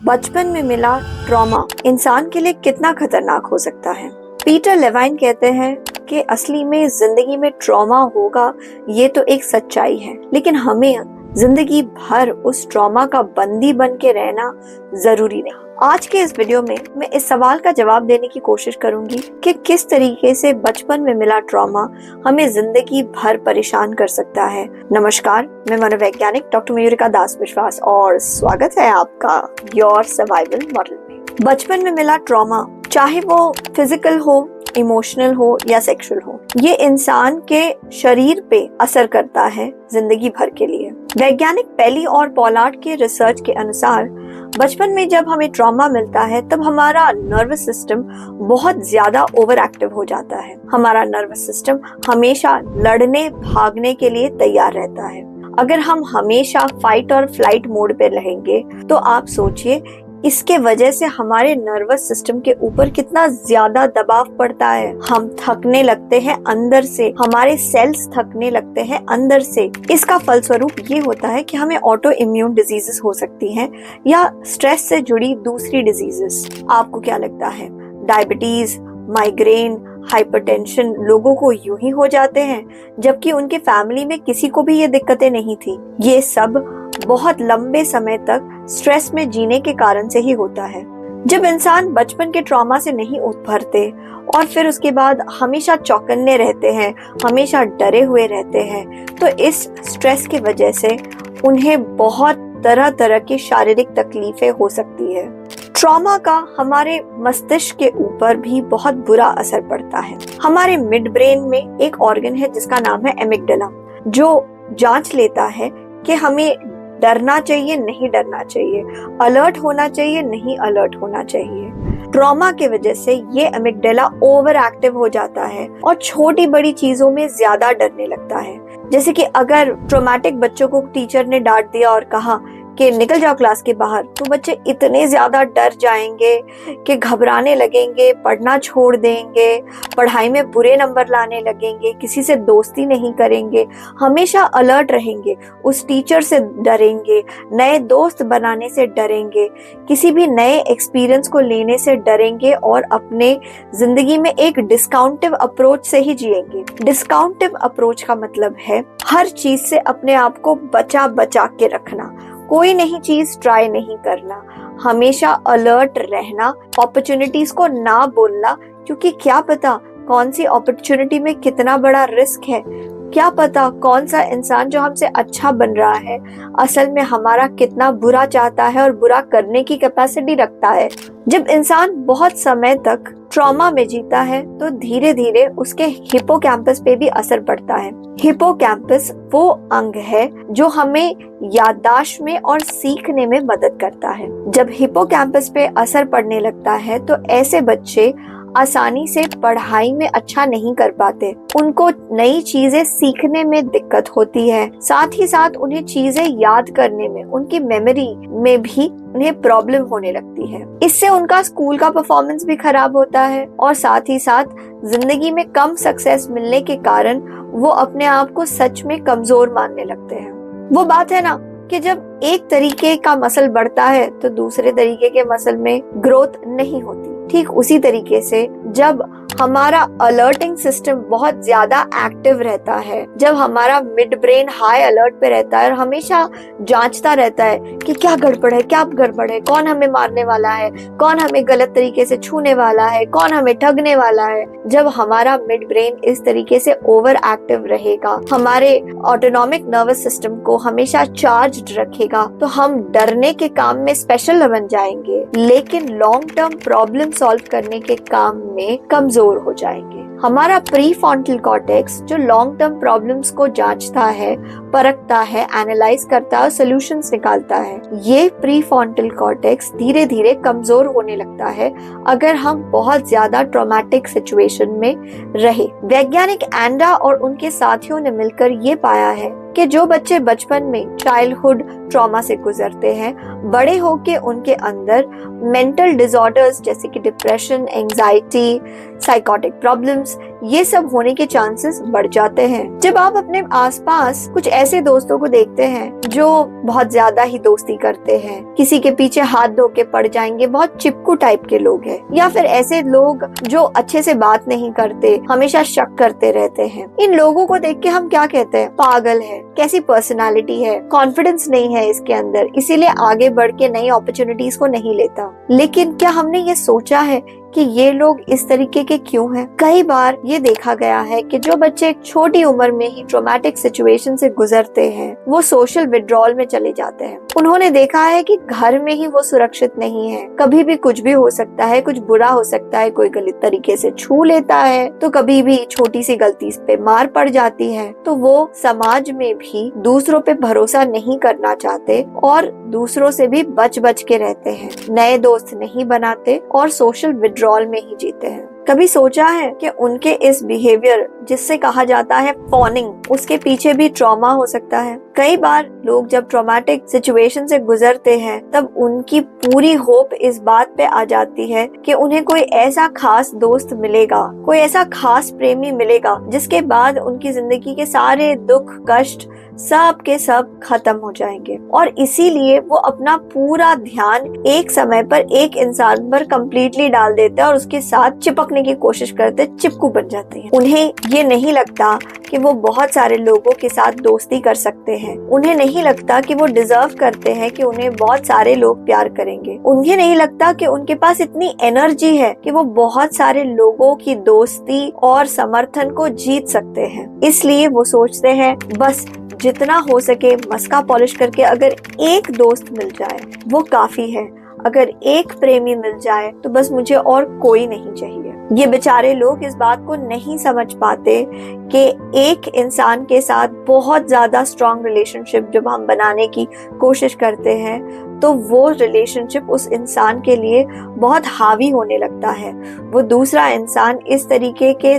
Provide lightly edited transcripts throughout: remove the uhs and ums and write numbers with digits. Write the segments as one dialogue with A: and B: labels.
A: बचपन में मिला ट्रॉमा इंसान के लिए कितना खतरनाक हो सकता है। पीटर लेवाइन कहते हैं कि असली में जिंदगी में ट्रॉमा होगा, ये तो एक सच्चाई है, लेकिन हमें जिंदगी भर उस ट्रॉमा का बंदी बन के रहना जरूरी नहीं। आज के इस वीडियो में मैं इस सवाल का जवाब देने की कोशिश करूंगी कि किस तरीके से बचपन में मिला ट्रॉमा हमें जिंदगी भर परेशान कर सकता है। नमस्कार, मैं मनोवैज्ञानिक डॉक्टर मयूरिका दास विश्वास और स्वागत है आपका योर सर्वाइवल मॉडल में। बचपन में मिला ट्रॉमा, चाहे वो फिजिकल हो, इमोशनल हो या सेक्सुअल हो, ये इंसान के शरीर पे असर करता है जिंदगी भर के लिए। वैज्ञानिक पेली और पॉलार्ड के रिसर्च के अनुसार बचपन में जब हमें ट्रॉमा मिलता है तब हमारा नर्वस सिस्टम बहुत ज्यादा ओवर एक्टिव हो जाता है। हमारा नर्वस सिस्टम हमेशा लड़ने भागने के लिए तैयार रहता है। अगर हम हमेशा फाइट और फ्लाइट मोड पे रहेंगे तो आप सोचिए इसके वजह से हमारे नर्वस सिस्टम के ऊपर कितना ज्यादा दबाव पड़ता है। हम थकने लगते हैं अंदर से, हमारे सेल्स थकने लगते हैं अंदर से। इसका फलस्वरूप ये होता है कि हमें ऑटो इम्यून डिजीजेस हो सकती हैं या स्ट्रेस से जुड़ी दूसरी डिजीजेस। आपको क्या लगता है, डायबिटीज, माइग्रेन, हाइपरटेंशन लोगों को यूं ही हो जाते हैं जबकि उनके फैमिली में किसी को भी ये दिक्कतें नहीं थी? ये सब बहुत लंबे समय तक स्ट्रेस में जीने के कारण से ही होता है। जब इंसान बचपन के ट्रॉमा से नहीं उभरते और फिर उसके बाद हमेशा चौकन्ने रहते हैं, हमेशा डरे हुए रहते हैं, तो इस स्ट्रेस की वजह से उन्हें बहुत तरह तरह की शारीरिक तकलीफें हो सकती है। ट्रॉमा का हमारे मस्तिष्क के ऊपर भी बहुत बुरा असर पड़ता है। हमारे मिड ब्रेन में एक ऑर्गन है जिसका नाम है एमिग्डाला, जो जांच लेता है कि हमें डरना चाहिए, नहीं डरना चाहिए, अलर्ट होना चाहिए, नहीं अलर्ट होना चाहिए। ट्रॉमा के वजह से ये एमिग्डाला ओवर एक्टिव हो जाता है और छोटी बड़ी चीजों में ज्यादा डरने लगता है। जैसे कि अगर ट्रॉमेटिक बच्चों को टीचर ने डांट दिया और कहा कि निकल जाओ क्लास के बाहर, तो बच्चे इतने ज्यादा डर जाएंगे कि घबराने लगेंगे, पढ़ना छोड़ देंगे, पढ़ाई में बुरे नंबर लाने लगेंगे, किसी से दोस्ती नहीं करेंगे, हमेशा अलर्ट रहेंगे, उस टीचर से डरेंगे, नए दोस्त बनाने से डरेंगे, किसी भी नए एक्सपीरियंस को लेने से डरेंगे और अपने जिंदगी में एक डिस्काउंटिव अप्रोच से ही जिएंगे। डिस्काउंटिव अप्रोच का मतलब है हर चीज से अपने आप को बचा बचा के रखना, कोई नई चीज ट्राई नहीं करना, हमेशा अलर्ट रहना, अपॉर्चुनिटीज को ना बोलना, क्योंकि क्या पता कौन सी अपॉर्चुनिटी में कितना बड़ा रिस्क है, क्या पता कौन सा इंसान जो हमसे अच्छा बन रहा है असल में हमारा कितना बुरा चाहता है और बुरा करने की कैपेसिटी रखता है। जब इंसान बहुत समय तक ट्रॉमा में जीता है तो धीरे धीरे उसके हिपोकैम्पस पे भी असर पड़ता है। हिपोकैम्पस वो अंग है जो हमें याददाश्त में और सीखने में मदद करता है। जब हिपोकैम्पस पे असर पड़ने लगता है तो ऐसे बच्चे आसानी से पढ़ाई में अच्छा नहीं कर पाते, उनको नई चीजें सीखने में दिक्कत होती है, साथ ही साथ उन्हें चीजें याद करने में, उनकी मेमोरी में भी उन्हें प्रॉब्लम होने लगती है। इससे उनका स्कूल का परफॉर्मेंस भी खराब होता है और साथ ही साथ जिंदगी में कम सक्सेस मिलने के कारण वो अपने आप को सच में कमजोर मानने लगते हैं। वो बात है ना कि जब एक तरीके का मसल बढ़ता है तो दूसरे तरीके के मसल में ग्रोथ नहीं होती। ठीक उसी तरीके से जब हमारा अलर्टिंग सिस्टम बहुत ज्यादा एक्टिव रहता है, जब हमारा मिड ब्रेन हाई अलर्ट पे रहता है और हमेशा जांचता रहता है कि क्या गड़बड़ है, क्या गड़बड़ है, कौन हमें मारने वाला है, कौन हमें गलत तरीके से छूने वाला है, कौन हमें ठगने वाला है, जब हमारा मिड ब्रेन इस तरीके से ओवर एक्टिव रहेगा, हमारे ऑटोनॉमिक नर्वस सिस्टम को हमेशा चार्ज रखेगा, तो हम डरने के काम में स्पेशल बन जाएंगे, लेकिन लॉन्ग टर्म प्रॉब्लम सॉल्व करने के काम में कमजोर हो जाएंगे। हमारा प्रीफ्रंटल कॉर्टेक्स जो लॉन्ग टर्म प्रॉब्लम्स को जांचता है, परखता है, एनालाइज करता है, सॉल्यूशंस निकालता है, ये प्रीफ्रंटल कॉर्टेक्स धीरे धीरे कमजोर होने लगता है अगर हम बहुत ज्यादा ट्रॉमेटिक सिचुएशन में रहे। वैज्ञानिक एंडा और उनके साथियों ने मिलकर ये पाया है कि जो बच्चे बचपन में चाइल्डहुड ट्रॉमा से गुजरते हैं, बड़े होके उनके अंदर मेंटल डिसऑर्डर्स जैसे कि डिप्रेशन, एंजाइटी, साइकोटिक प्रॉब्लम्स ये सब होने के चांसेस बढ़ जाते हैं। जब आप अपने आसपास कुछ ऐसे दोस्तों को देखते हैं जो बहुत ज्यादा ही दोस्ती करते हैं, किसी के पीछे हाथ धो के पड़ जाएंगे, बहुत चिपकू टाइप के लोग हैं, या फिर ऐसे लोग जो अच्छे से बात नहीं करते, हमेशा शक करते रहते हैं, इन लोगों को देख के हम क्या कहते हैं? पागल है, कैसी पर्सनालिटी है, कॉन्फिडेंस नहीं है इसके अंदर, इसीलिए आगे बढ़ के नई अपॉर्चुनिटीज को नहीं लेता। लेकिन क्या हमने ये सोचा है कि ये लोग इस तरीके के क्यों हैं? कई बार ये देखा गया है कि जो बच्चे एक छोटी उम्र में ही ट्रॉमेटिक सिचुएशन से गुजरते हैं, वो सोशल विड्रॉल में चले जाते हैं। उन्होंने देखा है कि घर में ही वो सुरक्षित नहीं है, कभी भी कुछ भी हो सकता है, कुछ बुरा हो सकता है, कोई गलत तरीके से छू लेता है तो कभी भी छोटी सी गलती पे मार पड़ जाती है। तो वो समाज में भी दूसरों पे भरोसा नहीं करना चाहते और दूसरों से भी बच बच के रहते हैं, नए दोस्त नहीं बनाते और सोशल विड्रॉल में ही जीते हैं। कभी सोचा है कि उनके इस बिहेवियर, जिससे कहा जाता है फॉनिंग, उसके पीछे भी ट्रॉमा हो सकता है? कई बार लोग जब ट्रॉमेटिक सिचुएशन से गुजरते हैं तब उनकी पूरी होप इस बात पे आ जाती है कि उन्हें कोई ऐसा खास दोस्त मिलेगा, कोई ऐसा खास प्रेमी मिलेगा जिसके बाद उनकी जिंदगी के सारे दुख कष्ट सब के सब खत्म हो जाएंगे। और इसीलिए वो अपना पूरा ध्यान एक समय पर एक इंसान पर कंप्लीटली डाल देते हैं और उसके साथ चिपकने की कोशिश करते, चिपकू बन जाते हैं। उन्हें ये नहीं लगता कि वो बहुत सारे लोगों के साथ दोस्ती कर सकते हैं, उन्हें नहीं लगता कि वो डिजर्व करते हैं कि उन्हें बहुत सारे लोग प्यार करेंगे, उन्हें नहीं लगता कि उनके पास इतनी एनर्जी है कि वो बहुत सारे लोगों की दोस्ती और समर्थन को जीत सकते हैं। इसलिए वो सोचते हैं बस जितना हो सके मस्का पॉलिश करके अगर एक दोस्त मिल जाए वो काफी है, अगर एक प्रेमी मिल जाए तो बस मुझे और कोई नहीं चाहिए। ये बेचारे लोग इस बात को नहीं समझ पाते कि एक इंसान के साथ बहुत ज्यादा स्ट्रॉन्ग रिलेशनशिप जब हम बनाने की कोशिश करते हैं तो वो रिलेशनशिप उस इंसान के लिए बहुत हावी होने लगता है। वो दूसरा इंसान इस तरीके के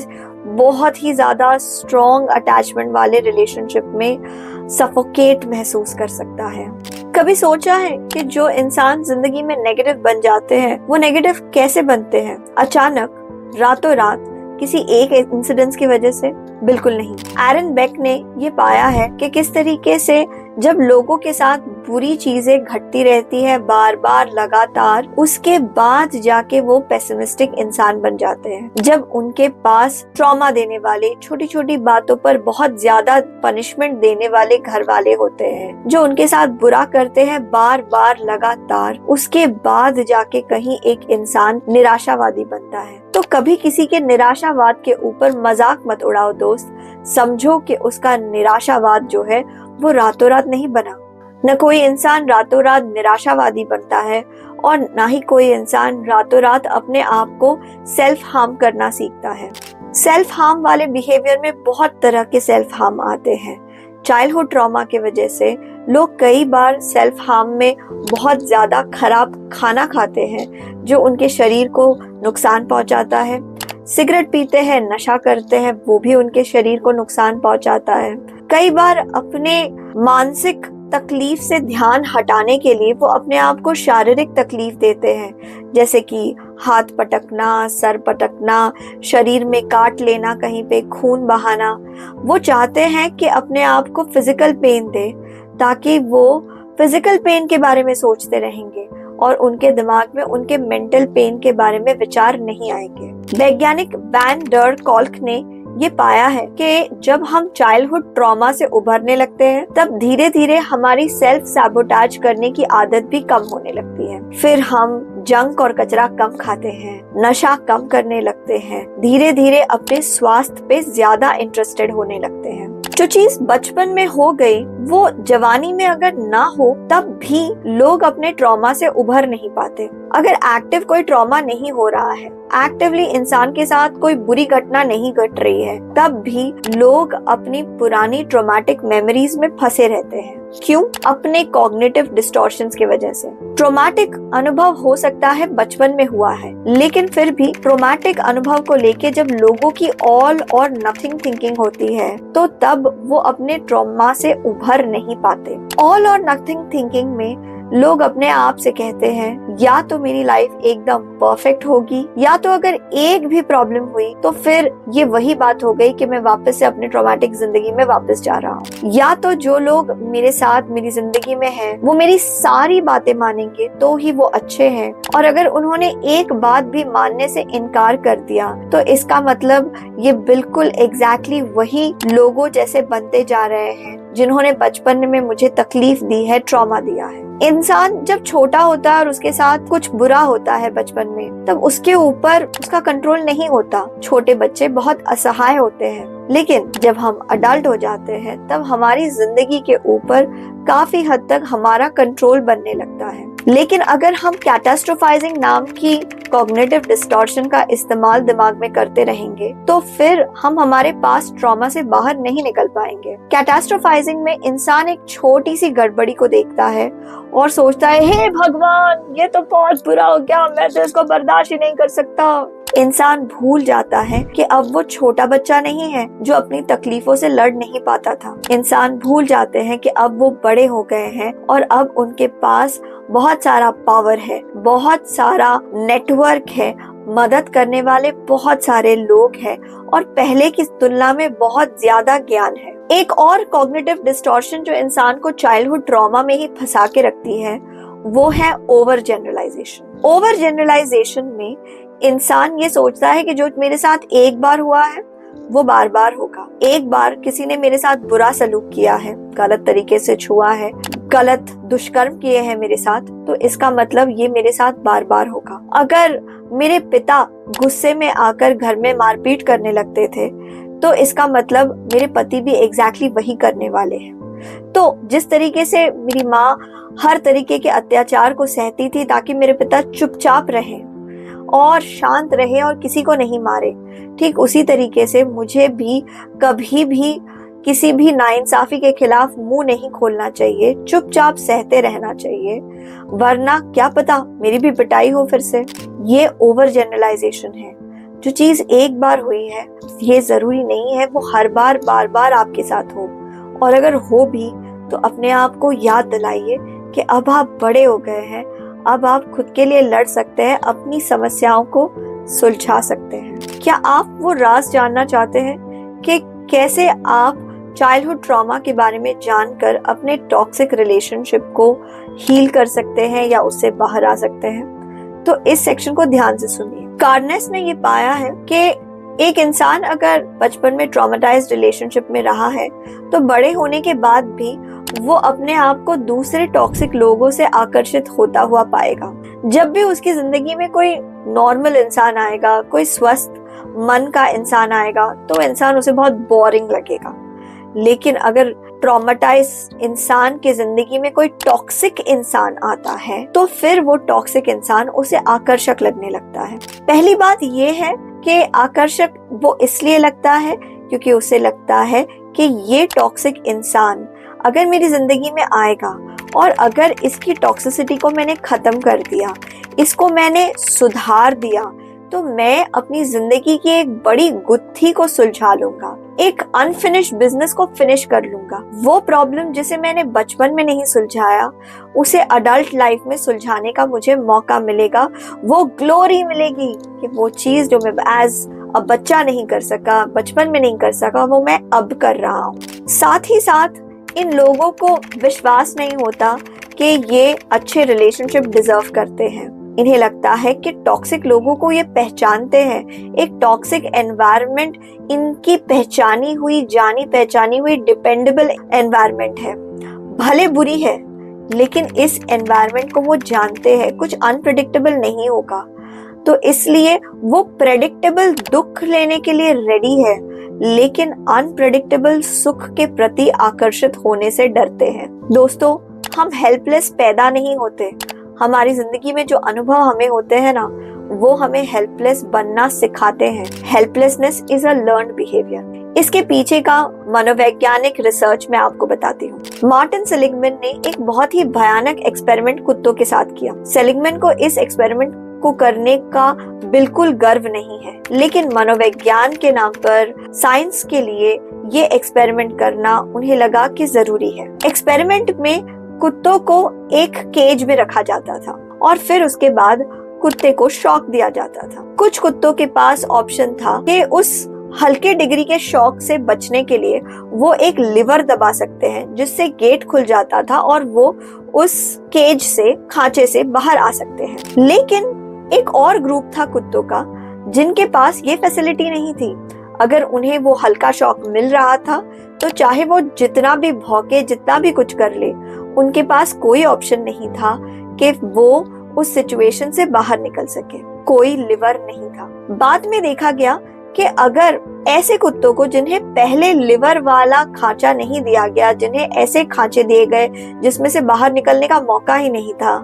A: बहुत ही ज्यादा स्ट्रॉन्ग अटैचमेंट वाले रिलेशनशिप में सफोकेट महसूस कर सकता है। कभी सोचा है कि जो इंसान जिंदगी में नेगेटिव बन जाते हैं वो नेगेटिव कैसे बनते हैं? अचानक, रातों रात, किसी एक इंसिडेंस की वजह से? बिल्कुल नहीं। एरन बेक ने ये पाया है कि किस तरीके से जब लोगों के साथ बुरी चीजें घटती रहती है बार बार लगातार, उसके बाद जाके वो पेसिमिस्टिक इंसान बन जाते हैं। जब उनके पास ट्रॉमा देने वाले, छोटी छोटी बातों पर बहुत ज्यादा पनिशमेंट देने वाले घर वाले होते हैं जो उनके साथ बुरा करते हैं बार बार लगातार, उसके बाद जाके कहीं एक इंसान निराशावादी बनता है। तो कभी किसी के निराशावाद के ऊपर मजाक मत उड़ाओ दोस्त। समझो कि उसका निराशावाद जो है वो रातों रात नहीं बना। न कोई इंसान रातों रात निराशावादी बनता है और ना ही कोई इंसान रातों रात अपने आप को सेल्फ हार्म करना सीखता है। सेल्फ हार्म वाले बिहेवियर में बहुत तरह के सेल्फ हार्म आते हैं। चाइल्डहुड ट्रॉमा की वजह से लोग कई बार सेल्फ हार्म में बहुत ज्यादा खराब खाना खाते हैं जो उनके शरीर को नुकसान पहुंचाता है। सिगरेट पीते हैं, नशा करते हैं, वो भी उनके शरीर को नुकसान पहुंचाता है। कई बार अपने मानसिक तकलीफ से ध्यान हटाने के लिए वो अपने आप को शारीरिक तकलीफ देते हैं, जैसे कि हाथ पटकना, सर पटकना, शरीर में काट लेना, कहीं पे खून बहाना। वो चाहते हैं कि अपने आप को फिजिकल पेन दे ताकि वो फिजिकल पेन के बारे में सोचते रहेंगे और उनके दिमाग में उनके मेंटल पेन के बारे में विचार नहीं आएंगे। वैज्ञानिक वैन डर कॉल्क ने ये पाया है कि जब हम चाइल्डहुड ट्रॉमा से उभरने लगते हैं तब धीरे धीरे हमारी सेल्फ सैबोटाज करने की आदत भी कम होने लगती है। फिर हम जंक और कचरा कम खाते हैं, नशा कम करने लगते हैं, धीरे धीरे अपने स्वास्थ्य पे ज्यादा इंटरेस्टेड होने लगते हैं। जो चीज बचपन में हो गई वो जवानी में अगर ना हो तब भी लोग अपने ट्रॉमा से उभर नहीं पाते। अगर एक्टिव कोई ट्रॉमा नहीं हो रहा है, एक्टिवली इंसान के साथ कोई बुरी घटना नहीं घट रही है, तब भी लोग अपनी पुरानी ट्रॉमेटिक मेमोरीज में फंसे रहते हैं। क्यों? अपने कॉग्निटिव डिस्टॉर्शंस की वजह से। ट्रॉमेटिक अनुभव हो सकता है बचपन में हुआ है, लेकिन फिर भी ट्रॉमेटिक अनुभव को लेके जब लोगों की ऑल और नथिंग थिंकिंग होती है तो तब वो अपने ट्रॉमा से उभर नहीं पाते। ऑल और नथिंग थिंकिंग में लोग अपने आप से कहते हैं या तो मेरी लाइफ एकदम परफेक्ट होगी, या तो अगर एक भी प्रॉब्लम हुई तो फिर ये वही बात हो गई कि मैं वापस से अपने ट्रॉमेटिक जिंदगी में वापस जा रहा हूँ। या तो जो लोग मेरे साथ मेरी जिंदगी में हैं वो मेरी सारी बातें मानेंगे तो ही वो अच्छे हैं, और अगर उन्होंने एक बात भी मानने से इनकार कर दिया तो इसका मतलब ये बिल्कुल एग्जैक्टली वही लोगों जैसे बनते जा रहे हैं जिन्होंने बचपन में मुझे तकलीफ दी है, ट्रॉमा दिया है। इंसान जब छोटा होता है और उसके साथ कुछ बुरा होता है बचपन में, तब उसके ऊपर उसका कंट्रोल नहीं होता। छोटे बच्चे बहुत असहाय होते हैं, लेकिन जब हम अडल्ट हो जाते हैं तब हमारी जिंदगी के ऊपर काफी हद तक हमारा कंट्रोल बनने लगता है। लेकिन अगर हम कैटास्ट्रोफाइजिंग नाम की कॉग्निटिव डिस्टॉर्शन का इस्तेमाल दिमाग में करते रहेंगे तो फिर हम हमारे पास ट्रॉमा से बाहर नहीं निकल पाएंगे। कैटास्ट्रोफाइजिंग में इंसान एक छोटी सी गड़बड़ी को देखता है और सोचता है, हे भगवान ये तो बहुत बुरा हो गया, मैं तो इसको बर्दाश्त ही नहीं कर सकता। इंसान भूल जाता है कि अब वो छोटा बच्चा नहीं है जो अपनी तकलीफों से लड़ नहीं पाता था। इंसान भूल जाते हैं कि अब वो बड़े हो गए हैं और अब उनके पास बहुत सारा पावर है, बहुत सारा नेटवर्क है, मदद करने वाले बहुत सारे लोग हैं और पहले की तुलना में बहुत ज्यादा ज्ञान है। एक और कॉग्निटिव डिस्टॉर्शन जो इंसान को चाइल्डहुड ट्रॉमा में ही फंसा के रखती है वो है ओवर जनरलाइजेशन। ओवर जनरलाइजेशन में इंसान ये सोचता है कि जो मेरे साथ एक बार हुआ है वो बार बार होगा। एक बार किसी ने मेरे साथ बुरा सलूक किया है, गलत तरीके से छुआ है, गलत दुष्कर्म किए हैं मेरे साथ, तो इसका मतलब ये मेरे साथ बार बार होगा। अगर मेरे पिता गुस्से में आकर घर में मारपीट करने लगते थे तो इसका मतलब मेरे पति भी एग्जैक्टली वही करने वाले हैं। तो जिस तरीके से मेरी माँ हर तरीके के अत्याचार को सहती थी ताकि मेरे पिता चुपचाप रहे और शांत रहे और किसी को नहीं मारे, ठीक उसी तरीके से मुझे भी कभी भी किसी भी नाइंसाफी के खिलाफ मुंह नहीं खोलना चाहिए, चुपचाप सहते रहना चाहिए, वरना क्या पता मेरी भी पिटाई हो फिर से। ये ओवर जनरलाइजेशन है। जो चीज एक बार हुई है ये जरूरी नहीं है वो हर बार बार बार आपके साथ हो, और अगर हो भी तो अपने आप को याद दिलाइए कि अब आप बड़े हो गए हैं, अब आप खुद के लिए लड़ सकते हैं, अपनी समस्याओं को सुलझा सकते हैं। क्या आप वो राज जानना चाहते हैं कि कैसे आप चाइल्डहुड ट्रॉमा के बारे में जानकर अपने टॉक्सिक रिलेशनशिप को हील कर सकते हैं या उससे बाहर आ सकते हैं? तो इस सेक्शन को ध्यान से सुनिए। कार्नेस ने ये पाया है कि एक इंसान अगर बचपन में ट्रॉमेटाइज्ड रिलेशनशिप में रहा है तो बड़े होने के बाद भी वो अपने आप को दूसरे टॉक्सिक लोगों से आकर्षित होता हुआ पाएगा। जब भी उसकी जिंदगी में कोई नॉर्मल इंसान आएगा, कोई स्वस्थ मन का इंसान आएगा, तो इंसान उसे बहुत बोरिंग लगेगा। लेकिन अगर ट्रॉमेटाइज इंसान की जिंदगी में कोई टॉक्सिक इंसान आता है तो फिर वो टॉक्सिक इंसान उसे आकर्षक लगने लगता है। पहली बात ये है कि आकर्षक वो इसलिए लगता है क्योंकि उसे लगता है कि ये टॉक्सिक इंसान अगर मेरी जिंदगी में आएगा और अगर इसकी टॉक्सिसिटी को मैंने खत्म कर दिया, इसको मैंने सुधार दिया, तो मैं अपनी जिंदगी की एक बड़ी गुत्थी को सुलझा लूंगा, एक अनफिनिश्ड बिजनेस को फिनिश कर लूंगा। वो प्रॉब्लम जिसे मैंने बचपन में नहीं सुलझाया उसे अडल्ट लाइफ में सुलझाने का मुझे मौका मिलेगा, वो ग्लोरी मिलेगी कि वो चीज जो मैं एज अब बच्चा नहीं कर सका, बचपन में नहीं कर सका, वो मैं अब कर रहा हूँ। साथ ही साथ इन लोगों को विश्वास नहीं होता कि ये अच्छे रिलेशनशिप डिजर्व करते हैं। इन्हें लगता है कि टॉक्सिक लोगों को ये पहचानते हैं, एक टॉक्सिक एनवायरनमेंट इनकी पहचानी हुई, जानी पहचानी हुई डिपेंडेबल एनवायरनमेंट है। भले बुरी है लेकिन इस एनवायरनमेंट को वो जानते हैं, कुछ अनप्रेडिक्टेबल नहीं होगा, तो इसलिए वो प्रेडिक्टेबल दुख लेने के लिए रेडी है लेकिन अनप्रेडिक्टेबल सुख के प्रति आकर्षित होने से डरते हैं। दोस्तों, हम हेल्पलेस पैदा नहीं होते, हमारी जिंदगी में जो अनुभव हमें होते हैं ना वो हमें हेल्पलेस बनना सिखाते हैं। Helplessness is a learned behaviour. इसके पीछे का मनोवैज्ञानिक रिसर्च मैं आपको बताती हूँ। मार्टिन सेलिगमैन ने एक बहुत ही भयानक एक्सपेरिमेंट कुत्तों के साथ किया। सेलिगमैन को इस एक्सपेरिमेंट को करने का बिल्कुल गर्व नहीं है, लेकिन मनोविज्ञान के नाम पर, साइंस के लिए ये एक्सपेरिमेंट करना उन्हें लगा कि जरूरी है। एक्सपेरिमेंट में कुत्तों को एक केज में रखा जाता था और फिर उसके बाद कुत्ते को शॉक दिया जाता था। कुछ कुत्तों के पास ऑप्शन था कि उस हल्के डिग्री के शॉक से बचने के लिए वो एक लिवर दबा सकते हैं, जिससे गेट खुल जाता था और वो उस केज से, खांचे से बाहर आ सकते हैं। लेकिन एक और ग्रुप था कुत्तों का जिनके पास ये फैसिलिटी नहीं थी। अगर उन्हें वो हल्का शॉक मिल रहा था तो चाहे वो जितना भी भौंके, जितना भी कुछ कर ले, उनके पास कोई ऑप्शन नहीं था कि वो उस सिचुएशन से बाहर निकल सके। कोई लिवर नहीं था। बाद में देखा गया कि अगर ऐसे कुत्तों को जिन्हें पहले लिवर वाला खांचा नहीं दिया गया, जिन्हें ऐसे खांचे दिए गए जिसमें से बाहर निकलने का मौका ही नहीं था,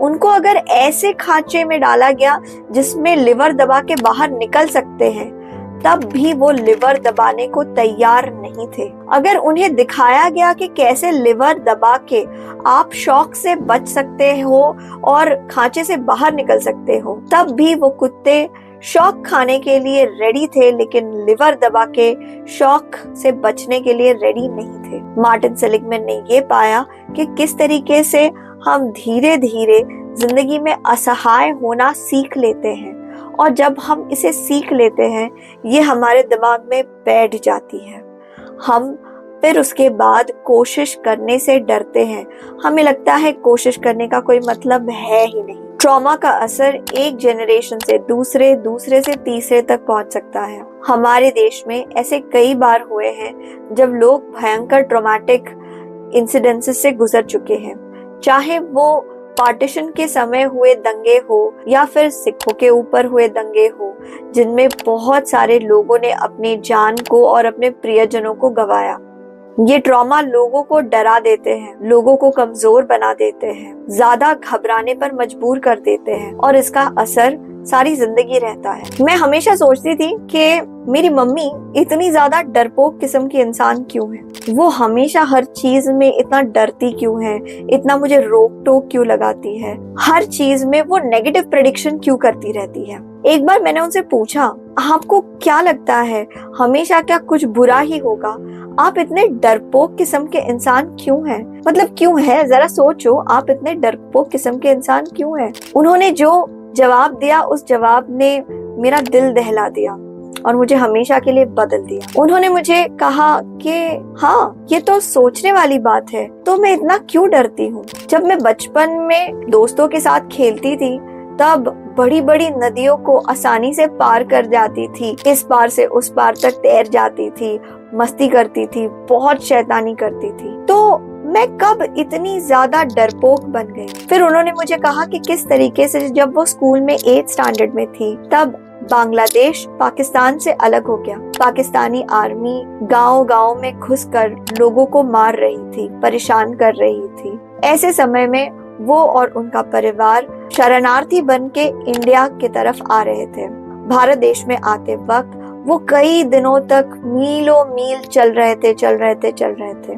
A: उनको अगर ऐसे खांचे में डाला गया जिसमें लिवर दबा के बाहर निकल सकते हैं, तब भी वो लिवर दबाने को तैयार नहीं थे। अगर उन्हें दिखाया गया कि कैसे लिवर दबा के आप शॉक से बच सकते हो और खांचे से बाहर निकल सकते हो, तब भी वो कुत्ते शॉक खाने के लिए रेडी थे, लेकिन लिवर दबा के शॉक से बचने के लिए रेडी नहीं थे। मार्टिन सेलिगमैन ने ये पाया कि किस तरीके से हम धीरे धीरे जिंदगी में असहाय होना सीख लेते हैं, और जब हम इसे सीख लेते हैं ये हमारे दिमाग में बैठ जाती है। हम फिर उसके बाद कोशिश करने से डरते हैं। हमें लगता है कोशिश करने का कोई मतलब है ही नहीं। ट्रॉमा का असर एक जनरेशन से दूसरे, दूसरे से तीसरे तक पहुंच सकता है। हमारे देश में ऐसे कई बार हुए हैं जब लोग भयंकर ट्रॉमेटिक इंसिडेंसेस से गुजर चुके हैं, चाहे वो पार्टीशन के समय हुए दंगे हो या फिर सिखों के ऊपर हुए दंगे हो, जिनमें बहुत सारे लोगों ने अपनी जान को और अपने प्रियजनों को गंवाया। ये ट्रॉमा लोगों को डरा देते हैं, लोगों को कमजोर बना देते हैं, ज्यादा घबराने पर मजबूर कर देते हैं, और इसका असर सारी जिंदगी रहता है। मैं हमेशा सोचती थी कि मेरी मम्मी इतनी ज्यादा डरपोक किस्म की इंसान क्यों है, वो हमेशा हर चीज में इतना डरती क्यों है, इतना मुझे रोक टोक क्यों लगाती है, हर चीज में वो नेगेटिव प्रेडिक्शन क्यों करती रहती है। एक बार मैंने उनसे पूछा, आपको क्या लगता है हमेशा क्या कुछ बुरा ही होगा, आप इतने डरपोक किस्म के इंसान क्यों हैं? मतलब क्यों है, जरा सोचो, आप इतने डरपोक किस्म के इंसान क्यों हैं? उन्होंने जो जवाब दिया, उस जवाब ने मेरा दिल दहला दिया और मुझे हमेशा के लिए बदल दिया। उन्होंने मुझे कहा कि हाँ, ये तो सोचने वाली बात है, तो मैं इतना क्यों डरती हूँ। जब मैं बचपन में दोस्तों के साथ खेलती थी तब बड़ी बड़ी नदियों को आसानी से पार कर जाती थी, इस पार से उस पार तक तैर जाती थी, मस्ती करती थी, बहुत शैतानी करती थी, तो मैं कब इतनी ज्यादा डरपोक बन गई। फिर उन्होंने मुझे कहा कि किस तरीके से जब वो स्कूल में 8th स्टैंडर्ड में थी तब बांग्लादेश पाकिस्तान से अलग हो गया। पाकिस्तानी आर्मी गांव-गांव में घुसकर लोगों को मार रही थी, परेशान कर रही थी। ऐसे समय में वो और उनका परिवार शरणार्थी बन के इंडिया की तरफ आ रहे थे। भारत देश में आते वक्त वो कई दिनों तक मीलों मील चल रहे थे।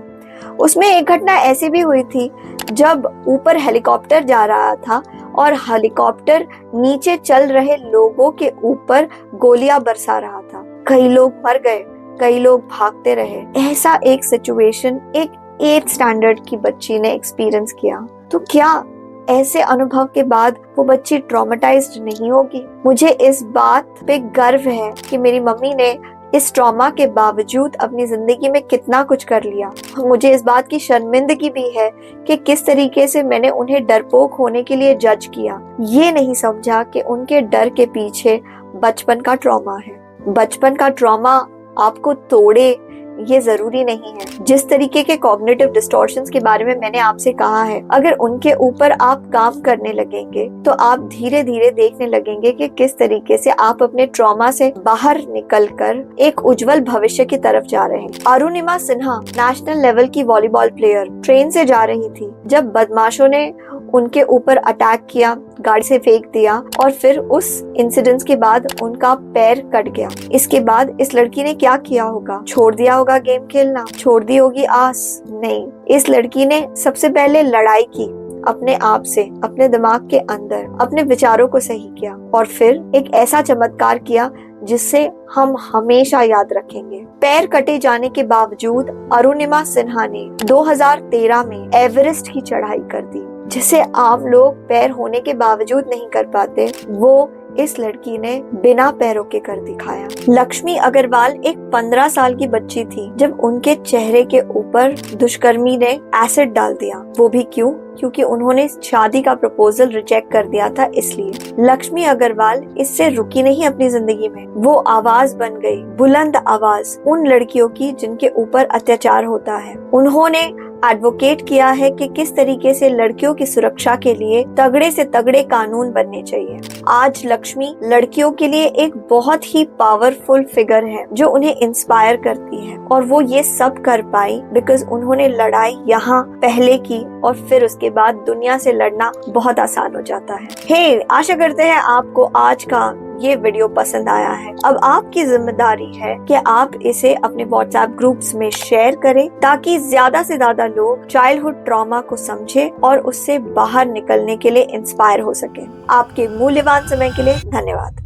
A: उसमें एक घटना ऐसी भी हुई थी जब ऊपर हेलीकॉप्टर जा रहा था और हेलीकॉप्टर नीचे चल रहे लोगों के ऊपर गोलियां बरसा रहा था। कई लोग मर गए, कई लोग भागते रहे। ऐसा एक सिचुएशन एक 8th स्टैंडर्ड की बच्ची ने एक्सपीरियंस किया। तो क्या ऐसे अनुभव के बाद वो बच्ची ट्रॉमेटाइज्ड नहीं होगी? मुझे इस बात पे गर्व है कि मेरी मम्मी ने इस ट्रॉमा के बावजूद अपनी जिंदगी में कितना कुछ कर लिया। मुझे इस बात की शर्मिंदगी भी है कि किस तरीके से मैंने उन्हें डरपोक होने के लिए जज किया। ये नहीं समझा कि उनके डर के पीछे बचपन का ट्रॉमा है। बचपन का ट्रॉमा आपको तोड़े ये जरूरी नहीं है। जिस तरीके के कॉग्निटिव डिस्टॉर्शंस के बारे में मैंने आपसे कहा है, अगर उनके ऊपर आप काम करने लगेंगे तो आप धीरे धीरे देखने लगेंगे कि किस तरीके से आप अपने ट्रॉमा से बाहर निकलकर एक उज्जवल भविष्य की तरफ जा रहे हैं। अरुणिमा सिन्हा नेशनल लेवल की वॉलीबॉल प्लेयर ट्रेन से जा रही थी जब बदमाशों ने उनके ऊपर अटैक किया, गाड़ी से फेंक दिया और फिर उस इंसिडेंट के बाद उनका पैर कट गया। इसके बाद इस लड़की ने क्या किया होगा? छोड़ दिया होगा गेम खेलना, छोड़ दी होगी आस? नहीं, इस लड़की ने सबसे पहले लड़ाई की अपने आप से, अपने दिमाग के अंदर, अपने विचारों को सही किया और फिर एक ऐसा चमत्कार किया जिसे हम हमेशा याद रखेंगे। पैर कटे जाने के बावजूद अरुणिमा सिन्हा ने 2013 में एवरेस्ट की चढ़ाई कर दी, जिसे आम लोग पैर होने के बावजूद नहीं कर पाते, वो इस लड़की ने बिना पैरों के कर दिखाया। लक्ष्मी अग्रवाल एक 15 साल की बच्ची थी जब उनके चेहरे के ऊपर दुष्कर्मी ने एसिड डाल दिया। वो भी क्यों? क्योंकि उन्होंने शादी का प्रपोजल रिजेक्ट कर दिया था। इसलिए लक्ष्मी अग्रवाल इससे रुकी नहीं अपनी जिंदगी में। वो आवाज बन गई, बुलंद आवाज उन लड़कियों की जिनके ऊपर अत्याचार होता है। उन्होंने एडवोकेट किया है कि किस तरीके से लड़कियों की सुरक्षा के लिए तगड़े से तगड़े कानून बनने चाहिए। आज लक्ष्मी लड़कियों के लिए एक बहुत ही पावरफुल फिगर है जो उन्हें इंस्पायर करती है, और वो ये सब कर पाई बिकॉज उन्होंने लड़ाई यहाँ पहले की और फिर उसके बाद दुनिया से लड़ना बहुत आसान हो जाता है। हे, आशा करते हैं आपको आज का ये वीडियो पसंद आया है। अब आपकी जिम्मेदारी है कि आप इसे अपने व्हाट्सएप ग्रुप्स में शेयर करें ताकि ज्यादा से ज्यादा लोग चाइल्डहुड ट्रॉमा को समझें और उससे बाहर निकलने के लिए इंस्पायर हो सके। आपके मूल्यवान समय के लिए धन्यवाद।